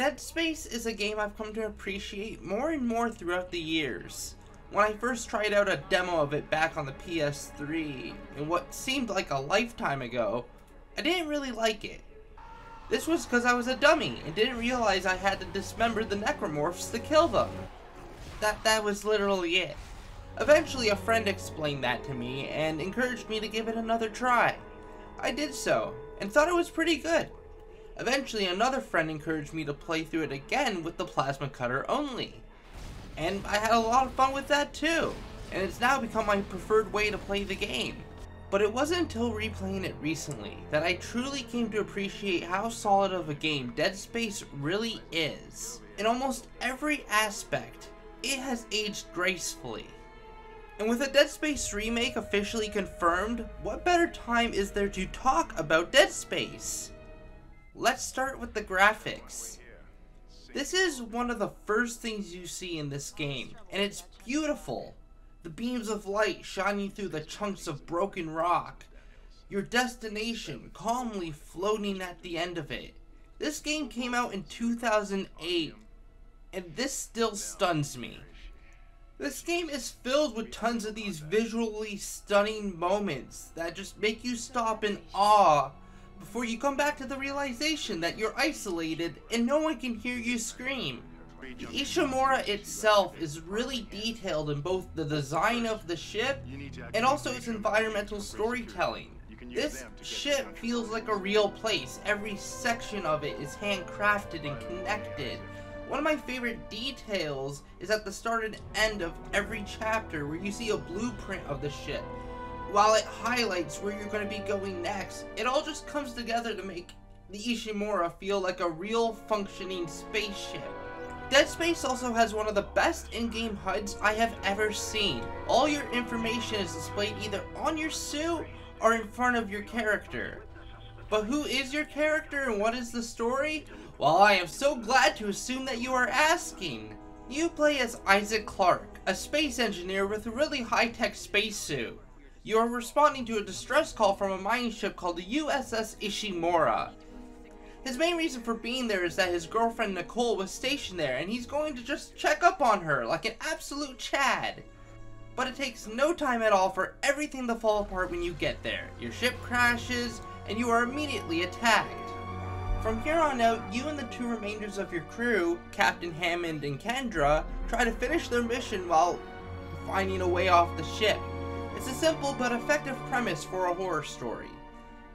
Dead Space is a game I've come to appreciate more and more throughout the years. When I first tried out a demo of it back on the PS3, in what seemed like a lifetime ago, I didn't really like it. This was because I was a dummy and didn't realize I had to dismember the necromorphs to kill them. That was literally it. Eventually a friend explained that to me and encouraged me to give it another try. I did so, and thought it was pretty good. Eventually another friend encouraged me to play through it again with the plasma cutter only. And I had a lot of fun with that too, and it's now become my preferred way to play the game. But it wasn't until replaying it recently that I truly came to appreciate how solid of a game Dead Space really is. In almost every aspect, it has aged gracefully. And with a Dead Space remake officially confirmed, what better time is there to talk about Dead Space? Let's start with the graphics. This is one of the first things you see in this game, and it's beautiful. The beams of light shining through the chunks of broken rock. Your destination calmly floating at the end of it. This game came out in 2008, and this still stuns me. This game is filled with tons of these visually stunning moments that just make you stop in awe before you come back to the realization that you're isolated and no one can hear you scream. The Ishimura itself is really detailed in both the design of the ship and also its environmental storytelling. This ship feels like a real place. Every section of it is handcrafted and connected. One of my favorite details is at the start and end of every chapter where you see a blueprint of the ship. While it highlights where you're going to be going next, it all just comes together to make the Ishimura feel like a real functioning spaceship. Dead Space also has one of the best in-game HUDs I have ever seen. All your information is displayed either on your suit or in front of your character. But who is your character and what is the story? Well, I am so glad to assume that you are asking. You play as Isaac Clarke, a space engineer with a really high-tech spacesuit. You are responding to a distress call from a mining ship called the USS Ishimura. His main reason for being there is that his girlfriend Nicole was stationed there and he's going to just check up on her like an absolute Chad. But it takes no time at all for everything to fall apart when you get there. Your ship crashes and you are immediately attacked. From here on out, you and the two remainders of your crew, Captain Hammond and Kendra, try to finish their mission while finding a way off the ship. It's a simple but effective premise for a horror story.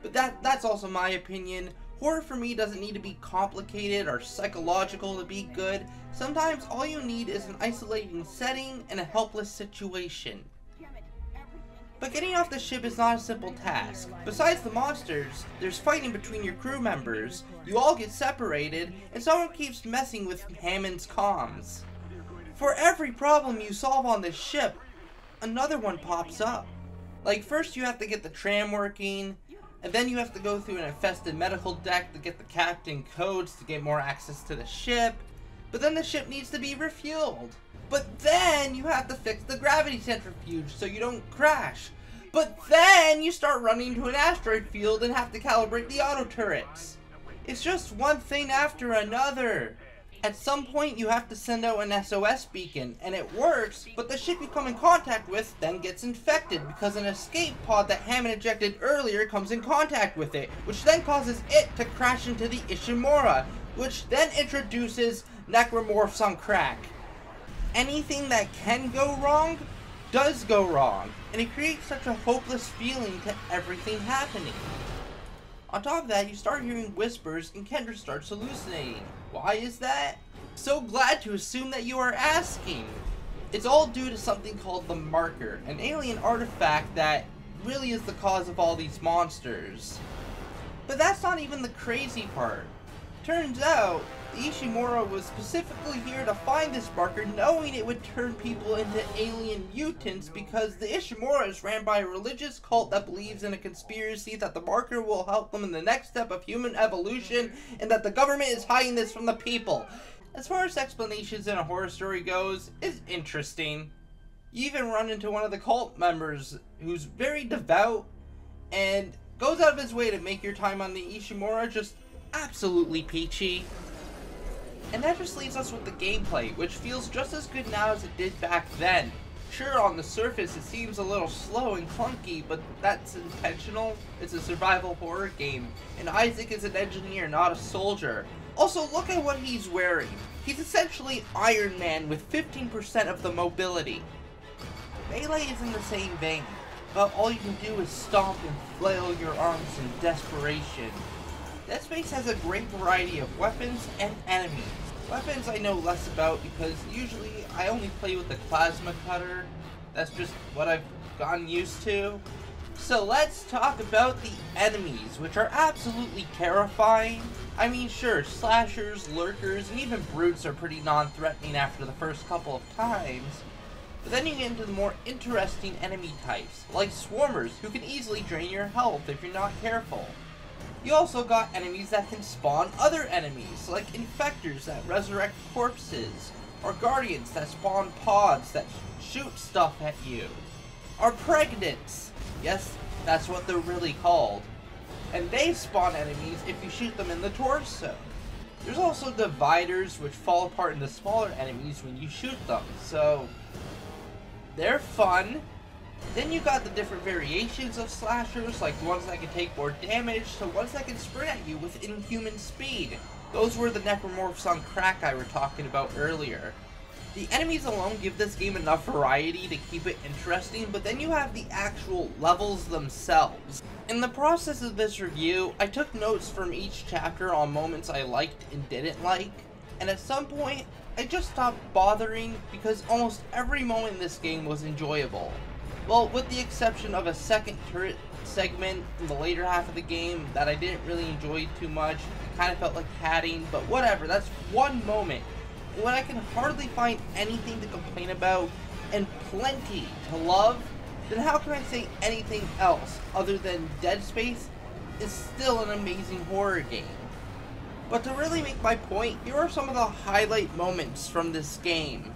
But that's also my opinion. Horror for me doesn't need to be complicated or psychological to be good. Sometimes all you need is an isolating setting and a helpless situation. But getting off the ship is not a simple task. Besides the monsters, there's fighting between your crew members, you all get separated, and someone keeps messing with Hammond's comms. For every problem you solve on this ship, another one pops up. Like first you have to get the tram working, and then you have to go through an infested medical deck to get the captain codes to get more access to the ship, but then the ship needs to be refueled. But then you have to fix the gravity centrifuge so you don't crash. But then you start running into an asteroid field and have to calibrate the auto turrets. It's just one thing after another. At some point you have to send out an SOS beacon, and it works, but the ship you come in contact with then gets infected because an escape pod that Hammond ejected earlier comes in contact with it, which then causes it to crash into the Ishimura, which then introduces necromorphs on crack. Anything that can go wrong, does go wrong, and it creates such a hopeless feeling to everything happening. On top of that, you start hearing whispers and Kendra starts hallucinating. Why is that? So glad to assume that you are asking. It's all due to something called the Marker, an alien artifact that really is the cause of all these monsters. But that's not even the crazy part. Turns out, the Ishimura was specifically here to find this marker, knowing it would turn people into alien mutants, because the Ishimura is ran by a religious cult that believes in a conspiracy that the marker will help them in the next step of human evolution, and that the government is hiding this from the people. As far as explanations in a horror story goes, it's interesting. You even run into one of the cult members who's very devout and goes out of his way to make your time on the Ishimura just absolutely peachy. And that just leaves us with the gameplay, which feels just as good now as it did back then. Sure, on the surface it seems a little slow and clunky, but that's intentional. It's a survival horror game, and Isaac is an engineer, not a soldier. Also, look at what he's wearing. He's essentially Iron Man with 15% of the mobility. Melee is in the same vein, but all you can do is stomp and flail your arms in desperation. Dead Space has a great variety of weapons and enemies. Weapons I know less about because usually I only play with the plasma cutter. That's just what I've gotten used to. So let's talk about the enemies, which are absolutely terrifying. I mean, sure, slashers, lurkers, and even brutes are pretty non-threatening after the first couple of times. But then you get into the more interesting enemy types, like swarmers, who can easily drain your health if you're not careful. You also got enemies that can spawn other enemies, like infectors that resurrect corpses, or guardians that spawn pods that shoot stuff at you, or pregnants. Yes, that's what they're really called. And they spawn enemies if you shoot them in the torso. There's also dividers, which fall apart into smaller enemies when you shoot them, so they're fun. Then you got the different variations of slashers, like ones that can take more damage to ones that can sprint at you with inhuman speed. Those were the necromorphs on crack I were talking about earlier. The enemies alone give this game enough variety to keep it interesting, but then you have the actual levels themselves. In the process of this review, I took notes from each chapter on moments I liked and didn't like, and at some point, I just stopped bothering because almost every moment in this game was enjoyable. Well, with the exception of a second turret segment in the later half of the game that I didn't really enjoy too much. It kind of felt like padding, but whatever, that's one moment. When I can hardly find anything to complain about, and plenty to love, then how can I say anything else other than Dead Space is still an amazing horror game? But to really make my point, here are some of the highlight moments from this game.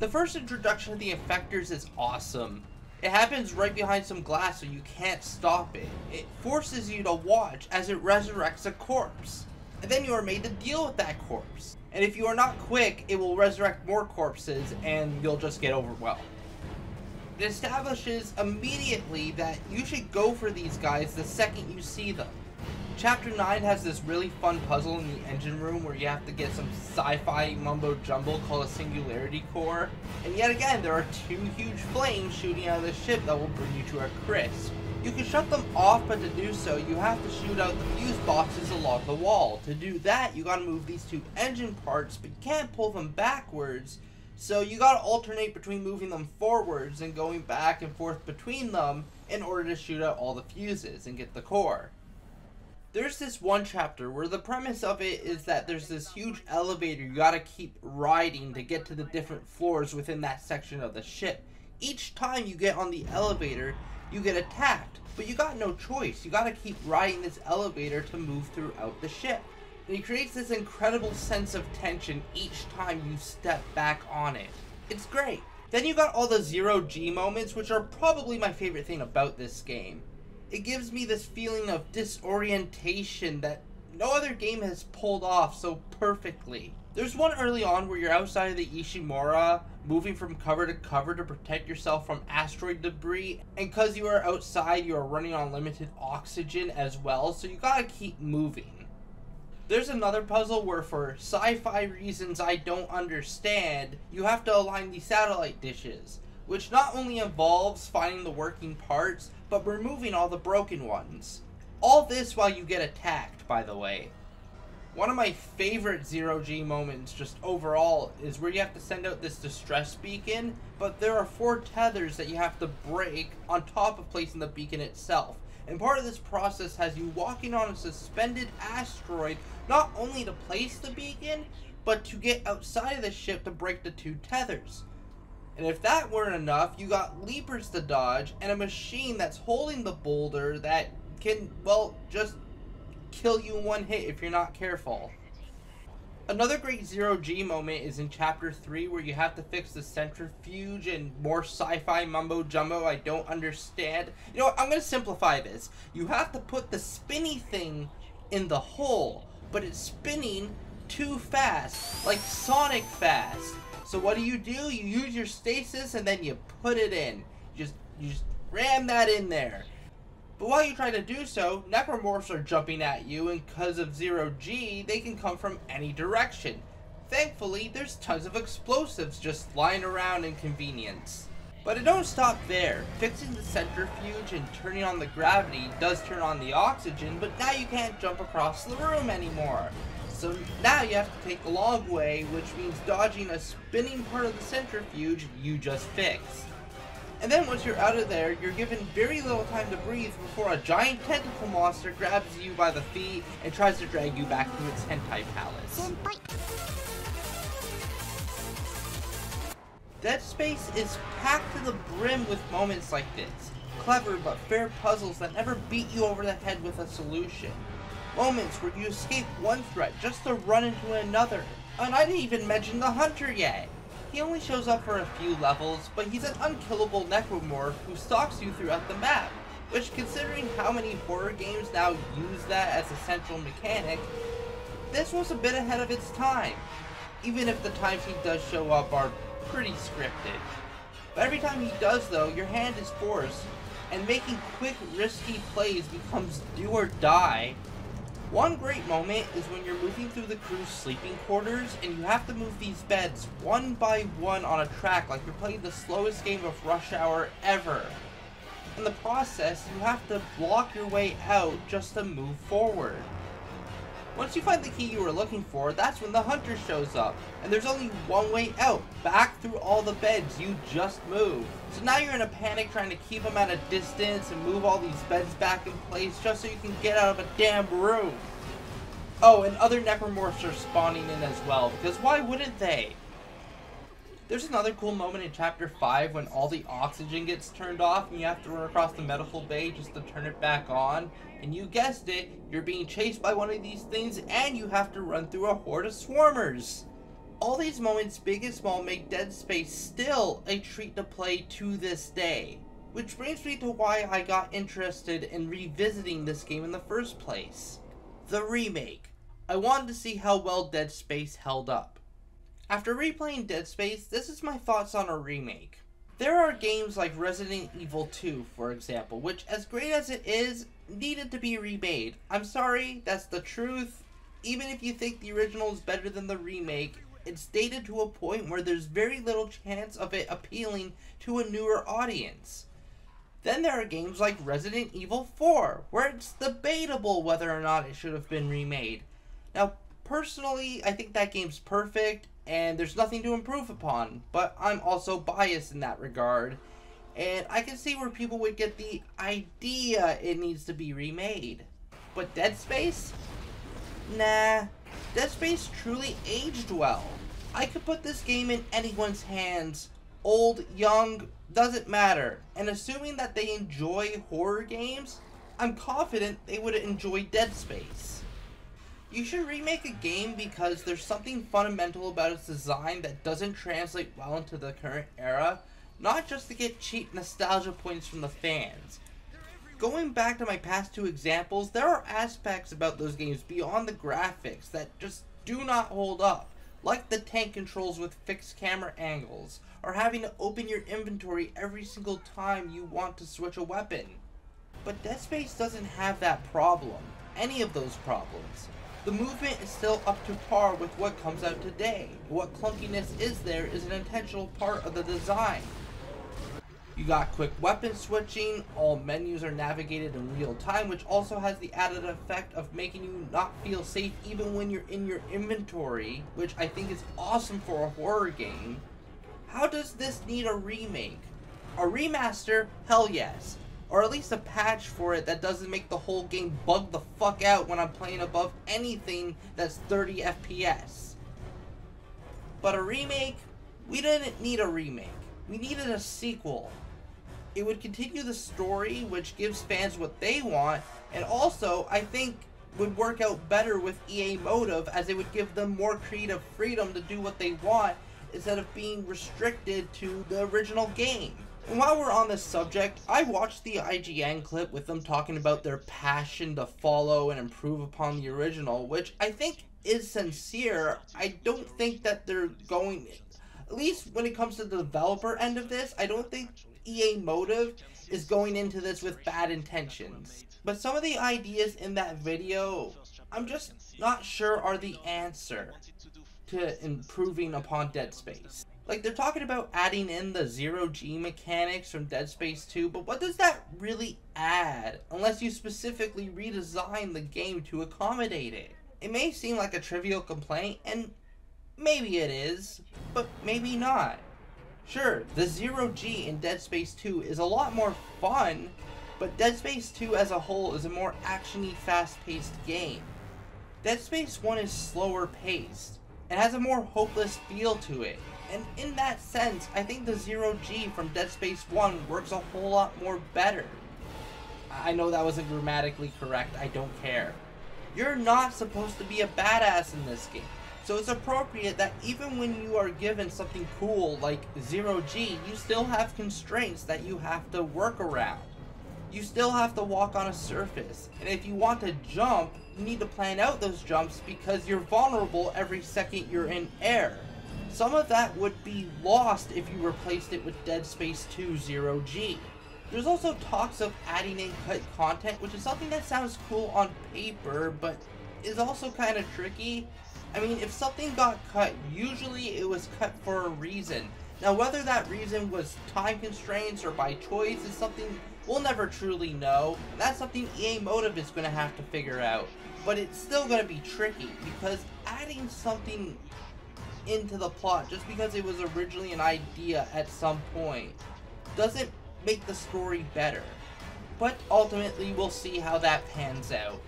The first introduction of the Infectors is awesome. It happens right behind some glass so you can't stop it. It forces you to watch as it resurrects a corpse. And then you are made to deal with that corpse. And if you are not quick, it will resurrect more corpses and you'll just get overwhelmed. It establishes immediately that you should go for these guys the second you see them. Chapter 9 has this really fun puzzle in the engine room where you have to get some sci-fi mumbo-jumbo called a singularity core. And yet again, there are two huge flames shooting out of the ship that will bring you to a crisp. You can shut them off, but to do so, you have to shoot out the fuse boxes along the wall. To do that, you gotta move these two engine parts, but you can't pull them backwards. So you gotta alternate between moving them forwards and going back and forth between them in order to shoot out all the fuses and get the core. There's this one chapter where the premise of it is that there's this huge elevator you gotta keep riding to get to the different floors within that section of the ship. Each time you get on the elevator, you get attacked, but you got no choice. You gotta keep riding this elevator to move throughout the ship. And it creates this incredible sense of tension each time you step back on it. It's great. Then you got all the zero-G moments, which are probably my favorite thing about this game. It gives me this feeling of disorientation that no other game has pulled off so perfectly. There's one early on where you're outside of the Ishimura, moving from cover to cover to protect yourself from asteroid debris, and because you are outside, you are running on limited oxygen as well, so you gotta keep moving. There's another puzzle where, for sci-fi reasons I don't understand, you have to align these satellite dishes, which not only involves finding the working parts, but removing all the broken ones. All this while you get attacked, by the way. One of my favorite zero-G moments just overall is where you have to send out this distress beacon, but there are 4 tethers that you have to break on top of placing the beacon itself. And part of this process has you walking on a suspended asteroid, not only to place the beacon, but to get outside of the ship to break the 2 tethers. And if that weren't enough, you got leapers to dodge, and a machine that's holding the boulder that can, well, just kill you in one hit if you're not careful. Another great zero-G moment is in Chapter 3, where you have to fix the centrifuge and more sci-fi mumbo-jumbo I don't understand. You know what, I'm going to simplify this. You have to put the spinny thing in the hole, but it's spinning too fast, like Sonic fast. So what do? You use your stasis and then you put it in. You just ram that in there. But while you try to do so, necromorphs are jumping at you, and because of 0G, they can come from any direction. Thankfully, there's tons of explosives just lying around in convenience. But it don't stop there. Fixing the centrifuge and turning on the gravity does turn on the oxygen, but now you can't jump across the room anymore. So now you have to take the long way, which means dodging a spinning part of the centrifuge you just fixed. And then once you're out of there, you're given very little time to breathe before a giant tentacle monster grabs you by the feet and tries to drag you back to its hentai palace. Dead Space is packed to the brim with moments like this. Clever but fair puzzles that never beat you over the head with a solution. Moments where you escape one threat just to run into another. And I didn't even mention the Hunter yet. He only shows up for a few levels, but he's an unkillable necromorph who stalks you throughout the map, which, considering how many horror games now use that as a central mechanic, this was a bit ahead of its time, even if the times he does show up are pretty scripted. But every time he does though, your hand is forced, and making quick, risky plays becomes do or die. One great moment is when you're moving through the crew's sleeping quarters and you have to move these beds one by one on a track like you're playing the slowest game of Rush Hour ever. In the process, you have to block your way out just to move forward. Once you find the key you were looking for, that's when the Hunter shows up, and there's only one way out, back through all the beds you just moved. So now you're in a panic trying to keep them at a distance and move all these beds back in place just so you can get out of a damn room. Oh, and other necromorphs are spawning in as well, because why wouldn't they? There's another cool moment in Chapter 5 when all the oxygen gets turned off and you have to run across the medical bay just to turn it back on. And you guessed it, you're being chased by one of these things and you have to run through a horde of swarmers. All these moments, big and small, make Dead Space still a treat to play to this day. Which brings me to why I got interested in revisiting this game in the first place. The remake. I wanted to see how well Dead Space held up. After replaying Dead Space, this is my thoughts on a remake. There are games like Resident Evil 2, for example, which, as great as it is, needed to be remade. I'm sorry, that's the truth. Even if you think the original is better than the remake, it's dated to a point where there's very little chance of it appealing to a newer audience. Then there are games like Resident Evil 4, where it's debatable whether or not it should have been remade. Now, personally, I think that game's perfect, and there's nothing to improve upon, but I'm also biased in that regard, and I can see where people would get the idea it needs to be remade. But Dead Space? Nah, Dead Space truly aged well. I could put this game in anyone's hands, old, young, doesn't matter, and assuming that they enjoy horror games, I'm confident they would enjoy Dead Space. You should remake a game because there's something fundamental about its design that doesn't translate well into the current era, not just to get cheap nostalgia points from the fans. Going back to my past two examples, there are aspects about those games beyond the graphics that just do not hold up, like the tank controls with fixed camera angles, or having to open your inventory every single time you want to switch a weapon. But Dead Space doesn't have that problem, any of those problems. The movement is still up to par with what comes out today. What clunkiness is there is an intentional part of the design. You got quick weapon switching, all menus are navigated in real time, which also has the added effect of making you not feel safe even when you're in your inventory, which I think is awesome for a horror game. How does this need a remake? A remaster? Hell yes. Or at least a patch for it that doesn't make the whole game bug the fuck out when I'm playing above anything that's 30 FPS. But a remake? We didn't need a remake. We needed a sequel. It would continue the story, which gives fans what they want, and also, I think, would work out better with EA Motive, as it would give them more creative freedom to do what they want, instead of being restricted to the original game. And while we're on this subject, I watched the IGN clip with them talking about their passion to follow and improve upon the original, which I think is sincere, I don't think that they're going, at least when it comes to the developer end of this, I don't think EA Motive is going into this with bad intentions. But some of the ideas in that video, I'm just not sure are the answer to improving upon Dead Space. Like, they're talking about adding in the zero-G mechanics from Dead Space 2, but what does that really add unless you specifically redesign the game to accommodate it? It may seem like a trivial complaint, and maybe it is, but maybe not. Sure, the zero-G in Dead Space 2 is a lot more fun, but Dead Space 2 as a whole is a more action-y, fast-paced game. Dead Space 1 is slower paced, and has a more hopeless feel to it. And in that sense, I think the zero-G from Dead Space 1 works a whole lot more better. I know that wasn't grammatically correct, I don't care. You're not supposed to be a badass in this game. So it's appropriate that even when you are given something cool like zero-G, you still have constraints that you have to work around. You still have to walk on a surface, and if you want to jump, you need to plan out those jumps because you're vulnerable every second you're in air. Some of that would be lost if you replaced it with Dead Space 2 zero-G. There's also talks of adding in cut content, which is something that sounds cool on paper, but is also kind of tricky. I mean, if something got cut, usually it was cut for a reason. Now, whether that reason was time constraints or by choice is something we'll never truly know. And that's something EA Motive is going to have to figure out. But it's still going to be tricky, because adding something into the plot just because it was originally an idea at some point doesn't make the story better. But ultimately, we'll see how that pans out.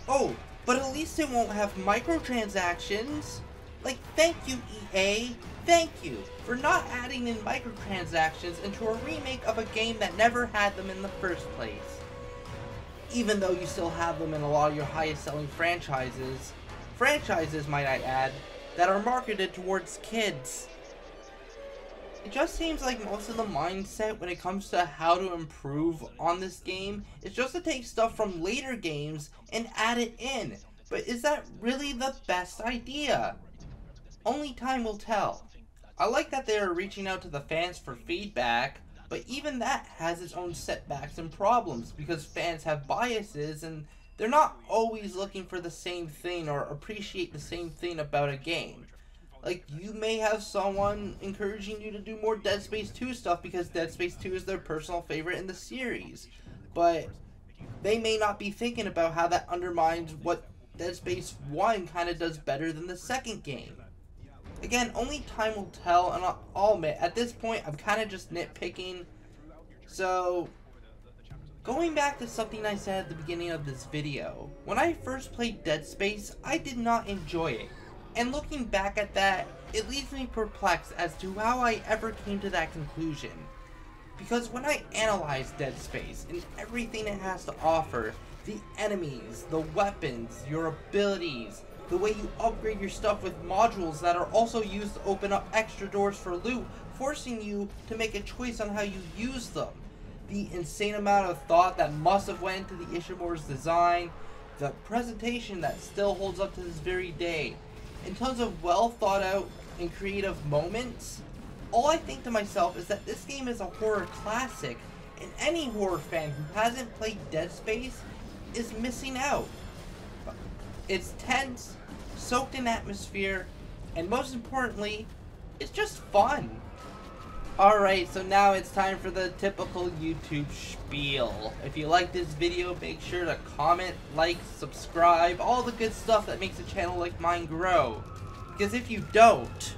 Oh, but at least it won't have microtransactions. Like, thank you, EA. Thank you for not adding in microtransactions into a remake of a game that never had them in the first place. Even though you still have them in a lot of your highest selling franchises, might I add, that are marketed towards kids. It just seems like most of the mindset when it comes to how to improve on this game is just to take stuff from later games and add it in. But is that really the best idea? Only time will tell. I like that they are reaching out to the fans for feedback, but even that has its own setbacks and problems because fans have biases and they're not always looking for the same thing or appreciate the same thing about a game. Like, you may have someone encouraging you to do more Dead Space 2 stuff because Dead Space 2 is their personal favorite in the series. But they may not be thinking about how that undermines what Dead Space 1 kind of does better than the second game. Again, only time will tell, and I'll admit, at this point, I'm kind of just nitpicking. So, going back to something I said at the beginning of this video, when I first played Dead Space, I did not enjoy it. And looking back at that, it leaves me perplexed as to how I ever came to that conclusion. Because when I analyze Dead Space and everything it has to offer, the enemies, the weapons, your abilities, the way you upgrade your stuff with modules that are also used to open up extra doors for loot, forcing you to make a choice on how you use them. The insane amount of thought that must have went into the Ishimura's design, the presentation that still holds up to this very day, in tons of well thought out and creative moments, all I think to myself is that this game is a horror classic, and any horror fan who hasn't played Dead Space is missing out. It's tense, soaked in atmosphere, and most importantly, it's just fun. Alright, so now it's time for the typical YouTube spiel. If you like this video, make sure to comment, like, subscribe, all the good stuff that makes a channel like mine grow. Because if you don't,